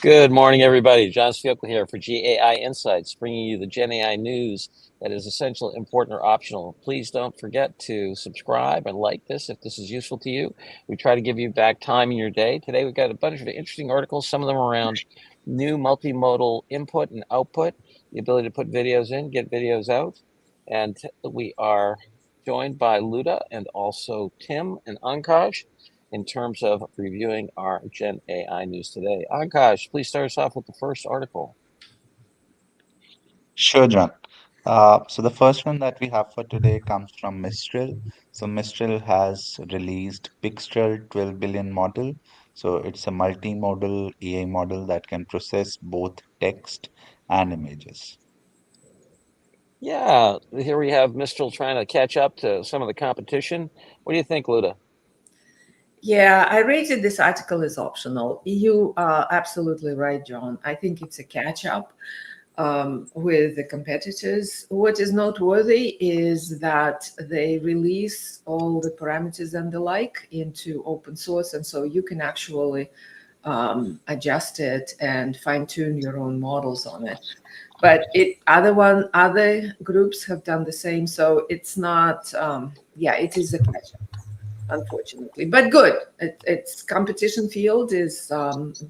Good morning, everybody. John Fiocco here for GAI Insights, bringing you the Gen AI news that is essential, important, or optional. Please don't forget to subscribe and like this if this is useful to you. We try to give you back time in your day. Today, we've got a bunch of interesting articles, some of them around new multimodal input and output, the ability to put videos in, get videos out. And we are joined by Luda and also Tim and Ankash in terms of reviewing our Gen AI news today. Ankash, please start us off with the first article. Sure, John. So the first one that we have for today comes from Mistral. So Mistral has released Pixtral 12 billion model. So it's a multimodal AI model that can process both text and images. Yeah, here we have Mistral trying to catch up to some of the competition. What do you think, Luda? Yeah, I rated this article as optional. You are absolutely right, John. I think it's a catch up with the competitors. What is noteworthy is that they release all the parameters and the like into open source. And so you can actually adjust it and fine tune your own models on it. But other groups have done the same. So it's not, it is a catch up, unfortunately, but good. Its competition field is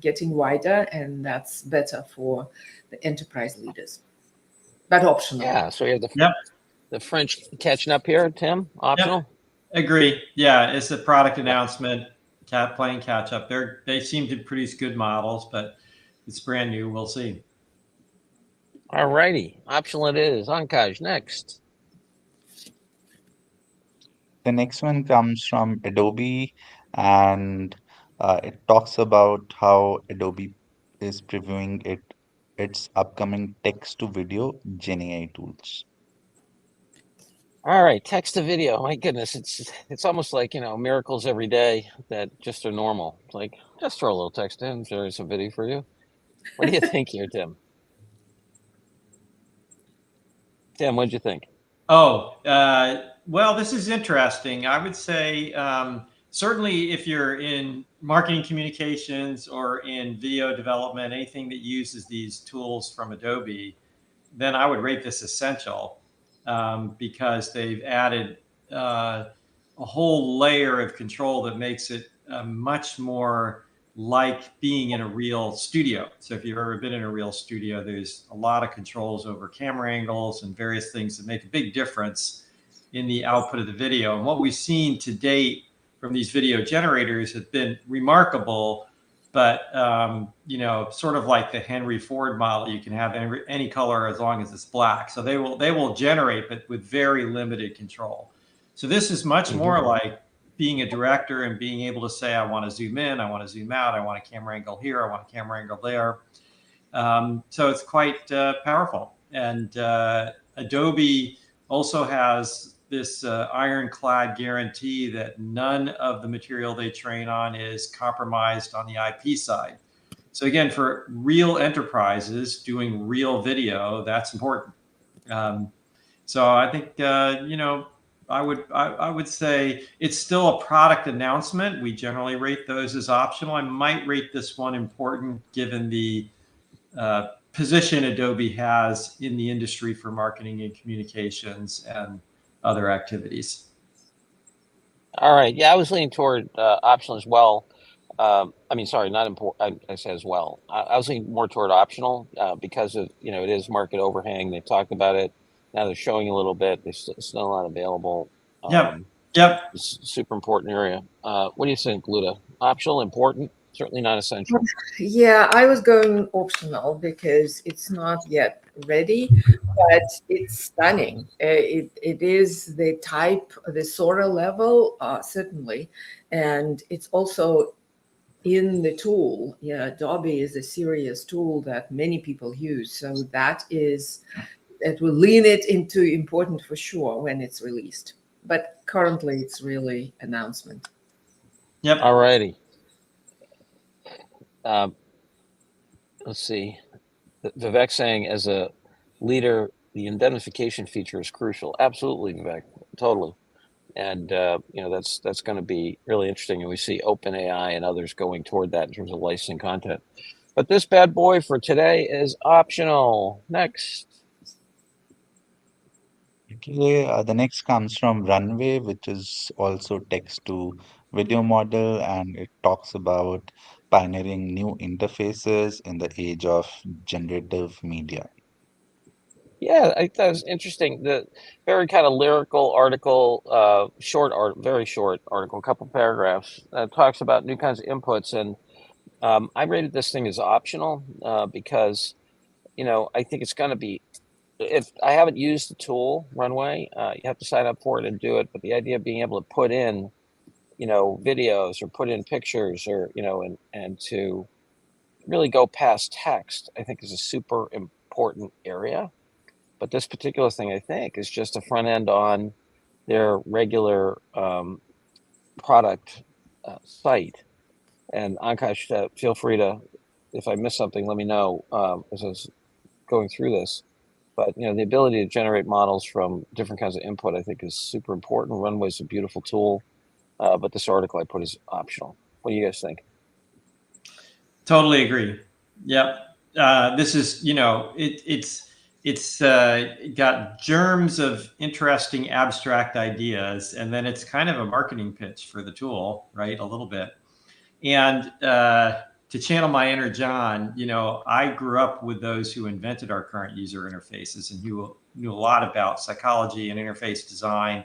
getting wider, and that's better for the enterprise leaders, but optional. Yeah, so we have Yep. the French catching up here, Tim, optional? Yep. Agree. Yeah, it's a product announcement, playing catch up. They seem to produce good models, but it's brand new. We'll see. All righty, optional it is. Ankash, next. The next one comes from Adobe, and it talks about how Adobe is previewing its upcoming text to video Gen AI tools. All right, text to video. My goodness, it's almost like, miracles every day that just are normal. It's like, just throw a little text in, there's a video for you. What do you think here, Tim? Tim, what'd you think? Oh, well, this is interesting. I would say certainly if you're in marketing communications or in video development, anything that uses these tools from Adobe, then I would rate this essential because they've added a whole layer of control that makes it much more like being in a real studio. So if you've ever been in a real studio, there's a lot of controls over camera angles and various things that make a big difference in the output of the video. And what we've seen to date from these video generators have been remarkable, but sort of like the Henry Ford model, you can have any color as long as it's black. So they will generate, but with very limited control. So this is much more like being a director and being able to say, I want to zoom in, I want to zoom out, I want a camera angle here, I want a camera angle there. So it's quite powerful. And Adobe also has this ironclad guarantee that none of the material they train on is compromised on the IP side. So again, for real enterprises doing real video, that's important. So I think, I would say it's still a product announcement. We generally rate those as optional. I might rate this one important given the position Adobe has in the industry for marketing and communications and other activities. All right. Yeah, I was leaning toward optional as well. Sorry, not important. I said as well. I was leaning more toward optional because of, it is market overhang. They've talked about it. Now they're showing a little bit. There's still not available. Yep. It's a super important area. What do you think, Luda? Optional, important, certainly not essential. Yeah, I was going optional because it's not yet ready, but it's stunning. It is the type, the Sora level, certainly, and it's also in the tool. Yeah, Adobe is a serious tool that many people use, so it will lean it into important for sure when it's released. But currently, it's really announcement. Yep. All righty. Let's see. Vivek saying, as a leader, the indemnification feature is crucial. Absolutely, Vivek, totally. And that's going to be really interesting. And we see OpenAI and others going toward that in terms of licensing content. But this bad boy for today is optional. Next. Okay, the next comes from Runway, which is also text to video model, and it talks about pioneering new interfaces in the age of generative media. Yeah, I thought it was interesting. The very kind of lyrical article, very short article, a couple paragraphs, talks about new kinds of inputs. And I rated this thing as optional because, I think it's going to be, if I haven't used the tool Runway, you have to sign up for it and do it. But the idea of being able to put in, videos or put in pictures or, and to really go past text, I think is a super important area. But this particular thing, I think, is just a front end on their regular product site. And Ankash, feel free to, if I miss something, let me know as I was going through this. But the ability to generate models from different kinds of input, I think, is super important. Runway is a beautiful tool, but this article I put is optional. What do you guys think? Totally agree. Yep. This is, it's got germs of interesting abstract ideas, and then it's kind of a marketing pitch for the tool, right? A little bit. And to channel my inner John, I grew up with those who invented our current user interfaces and who knew a lot about psychology and interface design.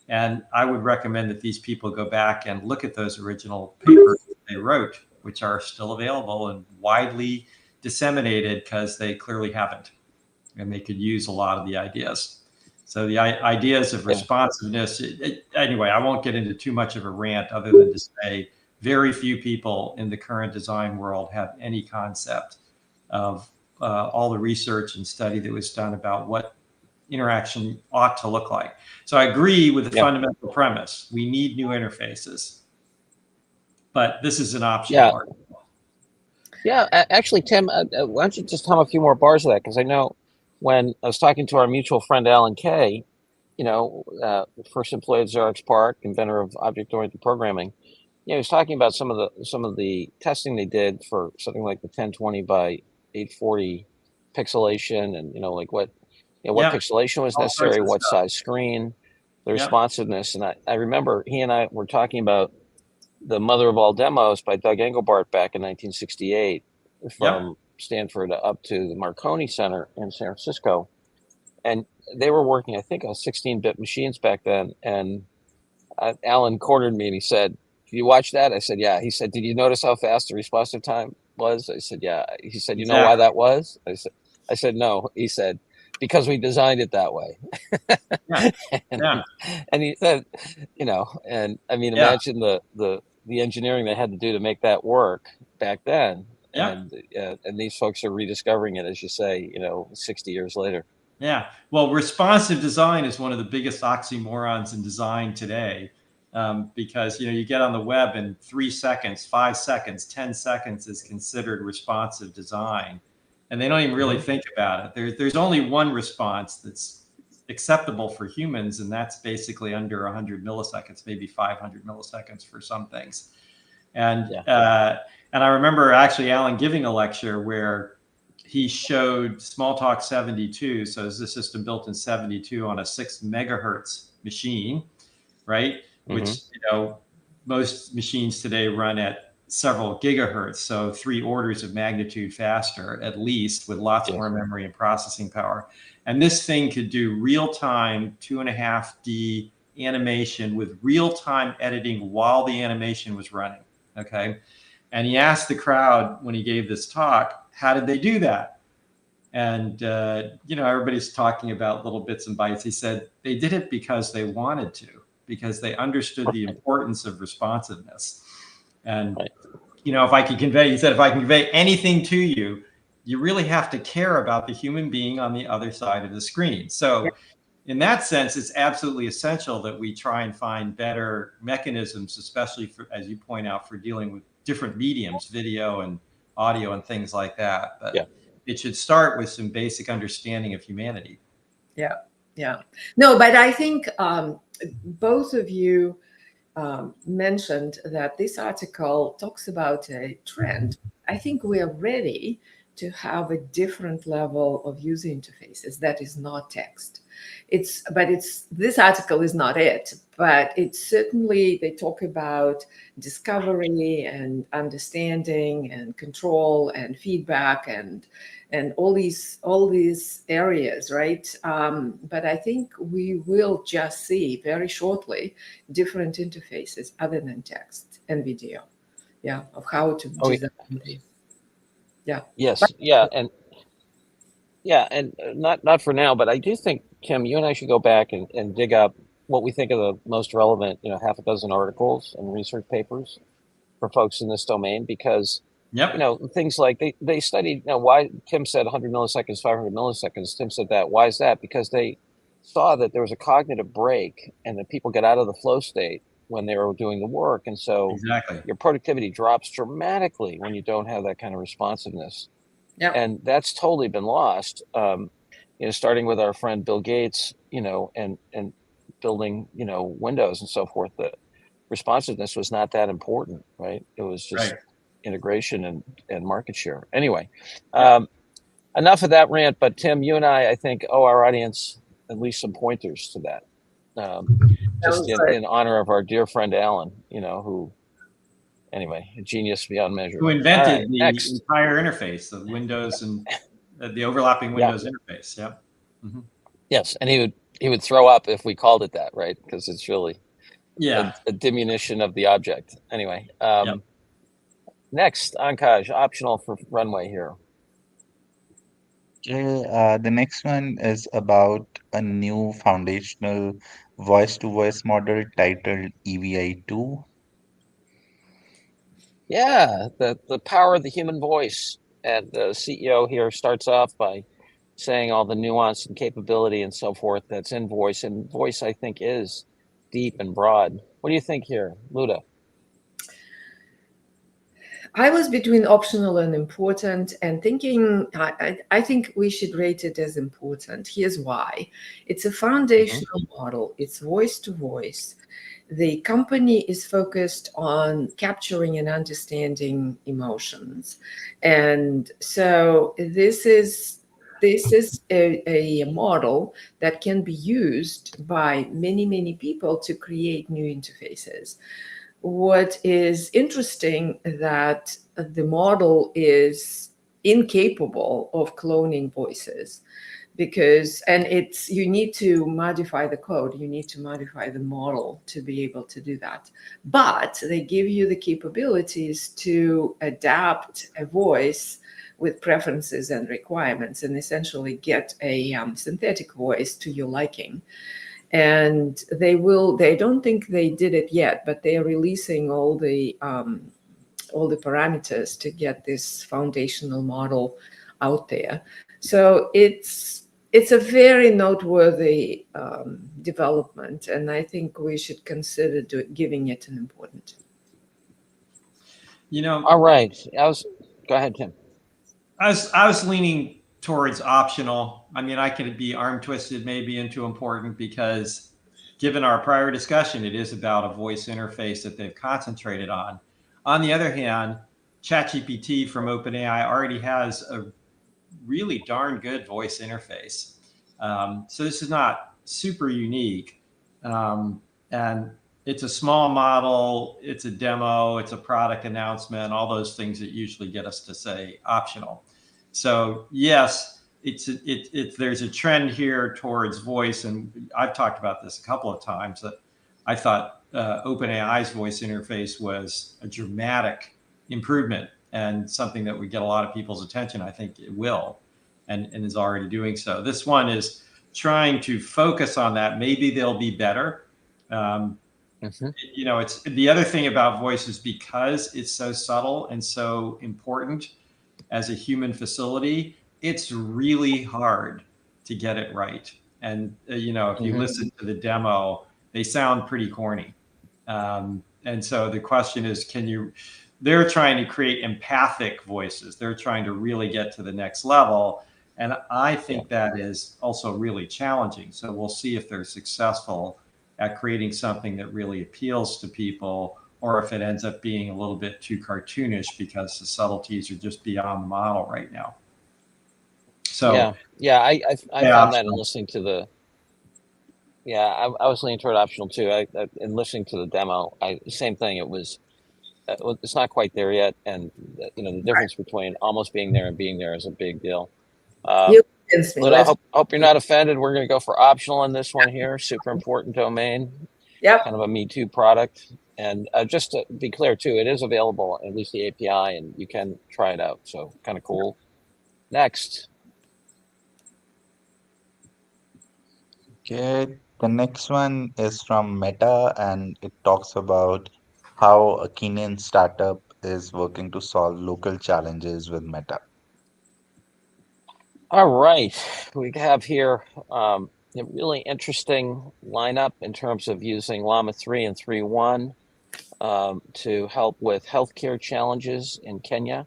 And I would recommend that these people go back and look at those original papers they wrote, which are still available and widely disseminated because they clearly haven't. And they could use a lot of the ideas. So the ideas of responsiveness, anyway, I won't get into too much of a rant other than to say very few people in the current design world have any concept of all the research and study that was done about what interaction ought to look like. So I agree with the fundamental premise. We need new interfaces, but this is an optional article. Yeah, actually, Tim, why don't you just hum a few more bars of that? Because I know when I was talking to our mutual friend Alan Kay, first employee at Xerox PARC, inventor of object-oriented programming, he was talking about some of the testing they did for something like the 1020 by 840 pixelation, and like what pixelation was necessary, what size screen, the responsiveness. And I remember he and I were talking about The Mother of All Demos by Doug Engelbart back in 1968 from Stanford up to the Marconi Center in San Francisco. And they were working, I think, on 16-bit machines back then. And Alan cornered me and he said, "Did you watch that?" I said, "Yeah." He said, "Did you notice how fast the responsive time was?" I said, "Yeah." He said, "You know why that was?" I said, "No." He said, "Because we designed it that way." And he said, and I mean, imagine the engineering they had to do to make that work back then. And these folks are rediscovering it, as you say, 60 years later. Yeah. Well, responsive design is one of the biggest oxymorons in design today, because, you get on the web and 3 seconds, 5 seconds, 10 seconds is considered responsive design. And they don't even really think about it. There's only one response that's acceptable for humans, and that's basically under 100 milliseconds, maybe 500 milliseconds for some things. And I remember actually Alan giving a lecture where he showed Smalltalk 72. So it's a system built in 72 on a 6 megahertz machine, right? Which, most machines today run at several gigahertz. So 3 orders of magnitude faster, at least, with lots more memory and processing power. And this thing could do real-time 2.5D animation with real-time editing while the animation was running. Okay. And he asked the crowd when he gave this talk, how did they do that? And, everybody's talking about little bits and bytes. He said they did it because they wanted to, because they understood the importance of responsiveness. And, if I could convey, he said, if I can convey anything to you, you really have to care about the human being on the other side of the screen. So in that sense, it's absolutely essential that we try and find better mechanisms, especially for, as you point out, for dealing with different mediums, video and audio and things like that. But it should start with some basic understanding of humanity. Yeah. No, but I think both of you mentioned that this article talks about a trend I think we are ready to have a different level of user interfaces that is not text. This article is not it, but it's certainly, they talk about discovery and understanding and control and feedback and all these areas, right? But I think we will just see very shortly different interfaces other than text and video, yeah, of how to Oh, design these. Yeah. yes, yeah, and not for now, but I do think, Kim, you and I should go back and dig up what we think are the most relevant, half a dozen articles and research papers for folks in this domain, because Yep. things like they studied, why Kim said 100 milliseconds, 500 milliseconds. Tim said that. Why is that? Because they saw that there was a cognitive break and that people get out of the flow state when they were doing the work. And so Exactly. your productivity drops dramatically when you don't have that kind of responsiveness. Yeah. And that's totally been lost. Starting with our friend Bill Gates, and building, Windows and so forth, that responsiveness was not that important, right? It was just Right. integration and market share. Anyway, Yeah. enough of that rant, but Tim, you and I think, owe our audience at least some pointers to that. Just in honor of our dear friend Alan, who, anyway, a genius beyond measure. Who All invented right, the next. entire interface of Windows and the overlapping Windows interface. Yeah. Mm-hmm. Yes, and he would throw up if we called it that, right? Because it's really a diminution of the object. Anyway, next, Ankaj, optional for Runway here. The next one is about a new foundational voice-to-voice model titled EVI2. Yeah, the power of the human voice. And the CEO here starts off by saying all the nuance and capability and so forth that's in voice. And voice, I think, is deep and broad. What do you think here, Luda? I was between optional and important and thinking, I think we should rate it as important. Here's why. It's a foundational model. It's voice to voice. The company is focused on capturing and understanding emotions. And so this is a model that can be used by many, many people to create new interfaces. What is interesting that the model is incapable of cloning voices, because you need to modify the code, you need to modify the model to be able to do that, but they give you the capabilities to adapt a voice with preferences and requirements and essentially get a synthetic voice to your liking. And they don't think they did it yet, but they are releasing all the parameters to get this foundational model out there. So it's a very noteworthy development, and I think we should consider giving it an importance. All right. Go ahead, Tim. I was leaning towards optional. I mean, I could be arm twisted maybe into important, because given our prior discussion, it is about a voice interface that they've concentrated on. On the other hand, ChatGPT from OpenAI already has a really darn good voice interface. So this is not super unique. And it's a small model, it's a demo, it's a product announcement, all those things that usually get us to say optional. So yes, there's a trend here towards voice, and I've talked about this a couple of times, that I thought OpenAI's voice interface was a dramatic improvement and something that would get a lot of people's attention. I think it will, and is already doing so. This one is trying to focus on that. Maybe they'll be better. It's the other thing about voice is because it's so subtle and so important as a human facility, it's really hard to get it right. And if you listen to the demo, they sound pretty corny. And so the question is, they're trying to create empathic voices. They're trying to really get to the next level. And I think that is also really challenging. So we'll see if they're successful at creating something that really appeals to people, or if it ends up being a little bit too cartoonish because the subtleties are just beyond the model right now. So I found that in optional. listening to the I was leaning toward optional too. In listening to the demo, same thing. It was it's not quite there yet, and the difference between almost being there and being there is a big deal. You convinced me. Luda, I hope you're not offended. We're going to go for optional on this one here. Super important domain. Yep. Kind of a Me Too product. And just to be clear too, it is available, at least the API, and you can try it out. So kind of cool. Next. Okay, the next one is from Meta, and it talks about how a Kenyan startup is working to solve local challenges with Meta. All right. We have here a really interesting lineup in terms of using Llama 3 and 3.1 to help with healthcare challenges in Kenya.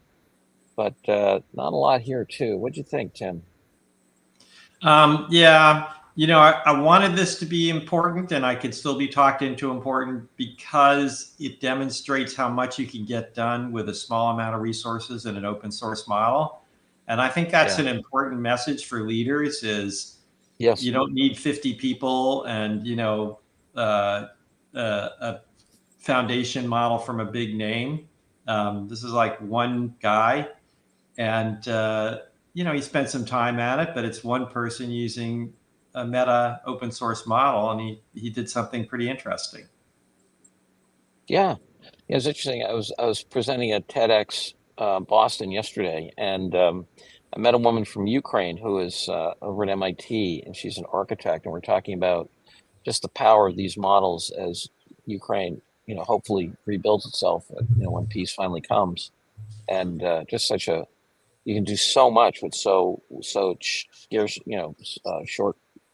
But not a lot here too. What'd you think, Tim? Yeah, I wanted this to be important, and I could still be talked into important because it demonstrates how much you can get done with a small amount of resources in an open source model. And I think that's an important message for leaders is you don't need 50 people and, a foundation model from a big name. This is like one guy, and he spent some time at it, but it's one person using a Meta open source model, and he did something pretty interesting. Yeah, it was interesting. I was presenting at TEDx Boston yesterday, and I met a woman from Ukraine who is over at MIT, and she's an architect, and we're talking about just the power of these models as Ukraine, hopefully rebuilds itself, when peace finally comes, and just you can do so much with so scarce,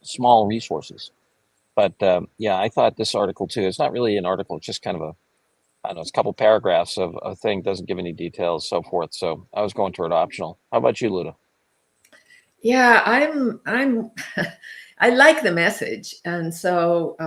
small resources. But I thought this article too. It's not really an article; it's just kind of I don't know, it's a couple paragraphs of a thing, doesn't give any details, so forth. So I was going toward optional. How about you, Luda? Yeah, I'm I like the message. And so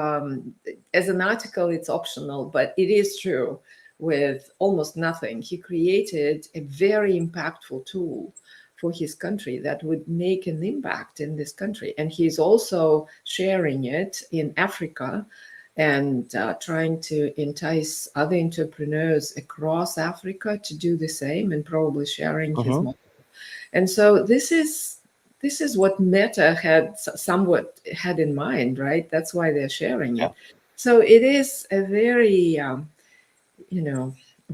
as an article, it's optional, but it is true with almost nothing. He created a very impactful tool for his country that would make an impact in this country. And he's also sharing it in Africa and trying to entice other entrepreneurs across Africa to do the same and probably sharing his model. And so this is what Meta had somewhat had in mind, right? That's why they're sharing it. So it is a very,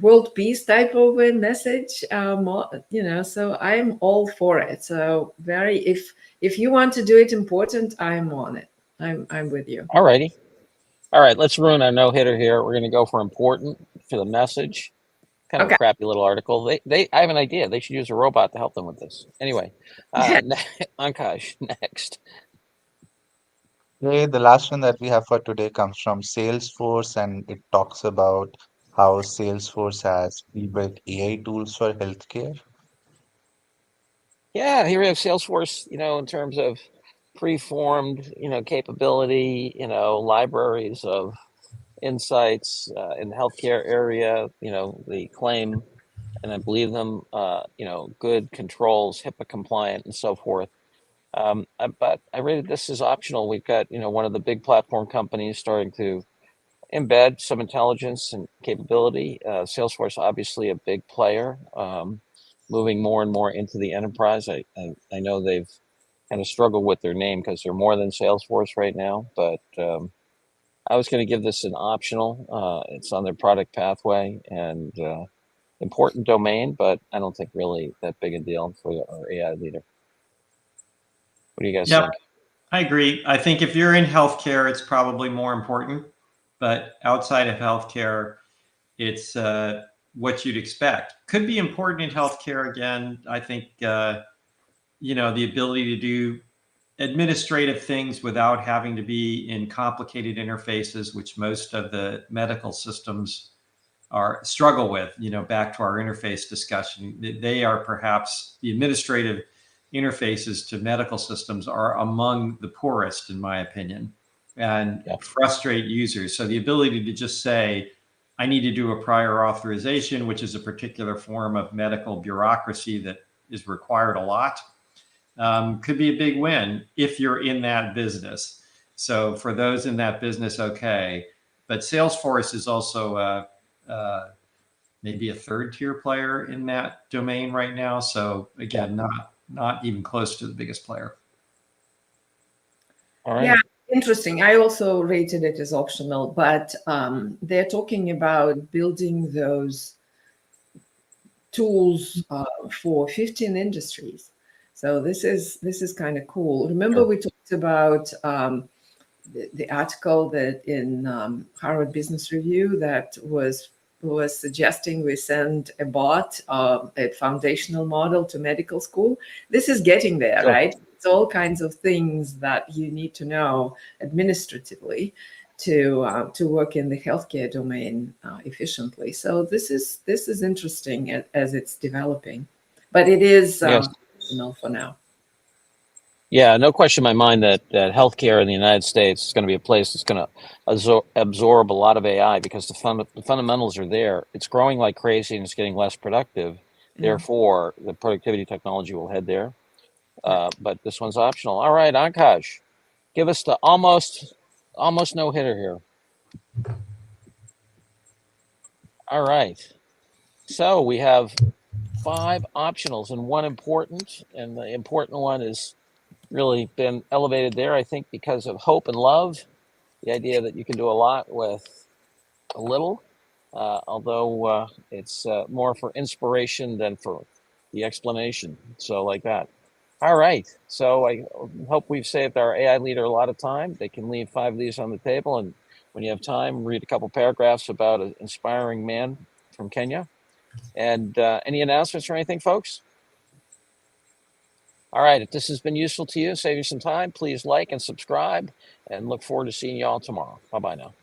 world peace type of a message, so I'm all for it. So if you want to do it important, I'm on it. I'm with you. All righty. All right, let's ruin our no-hitter here. We're going to go for important for the message. Kind of a crappy little article. I have an idea. They should use a robot to help them with this. Anyway, Ankash, next. Okay, the last one that we have for today comes from Salesforce, and it talks about how Salesforce has pre-built AI tools for healthcare. Yeah, here we have Salesforce, in terms of preformed, capability, libraries of insights in the healthcare area, they claim, and I believe them, good controls, HIPAA compliant and so forth. But I rated this as optional. We've got, one of the big platform companies starting to embed some intelligence and capability. Salesforce, obviously a big player, moving more and more into the enterprise. I know they've kind of struggled with their name because they're more than Salesforce right now, but I was going to give this an optional. It's on their product pathway and important domain, but I don't think really that big a deal for our AI leader. What do you guys think? I agree. I think if you're in healthcare, it's probably more important, but outside of healthcare, it's what you'd expect. Could be important in healthcare again. I think, the ability to do administrative things without having to be in complicated interfaces, which most of the medical systems struggle with, back to our interface discussion. They are perhaps the administrative interfaces to medical systems are among the poorest, in my opinion, and frustrate users. So the ability to just say, I need to do a prior authorization, which is a particular form of medical bureaucracy that is required a lot, could be a big win if you're in that business. So for those in that business, okay. But Salesforce is also maybe a third tier player in that domain right now. So again, not even close to the biggest player. All right. Yeah, interesting. I also rated it as optional, but they're talking about building those tools for 15 industries. So this is kind of cool. Remember, Sure. we talked about the article that in Harvard Business Review that was suggesting we send a bot, a foundational model to medical school. This is getting there, Sure. right? It's all kinds of things that you need to know administratively to work in the healthcare domain efficiently. So this is interesting as it's developing, but it is Yes. optional for now. Yeah, no question in my mind that healthcare in the United States is going to be a place that's going to absorb a lot of AI because the fundamentals are there. It's growing like crazy and it's getting less productive. Yeah. Therefore, the productivity technology will head there. But this one's optional. All right, Akash, give us the almost no hitter here. All right. So we have 5 optionals and 1 important, and the important one is really been elevated there, I think, because of hope and love. The idea that you can do a lot with a little, although it's more for inspiration than for the explanation. So like that. All right. So I hope we've saved our AI leader a lot of time. They can leave 5 of these on the table. And when you have time, read a couple paragraphs about an inspiring man from Kenya. And any announcements or anything, folks? All right. If this has been useful to you, save you some time, please like and subscribe, and look forward to seeing you all tomorrow. Bye-bye now.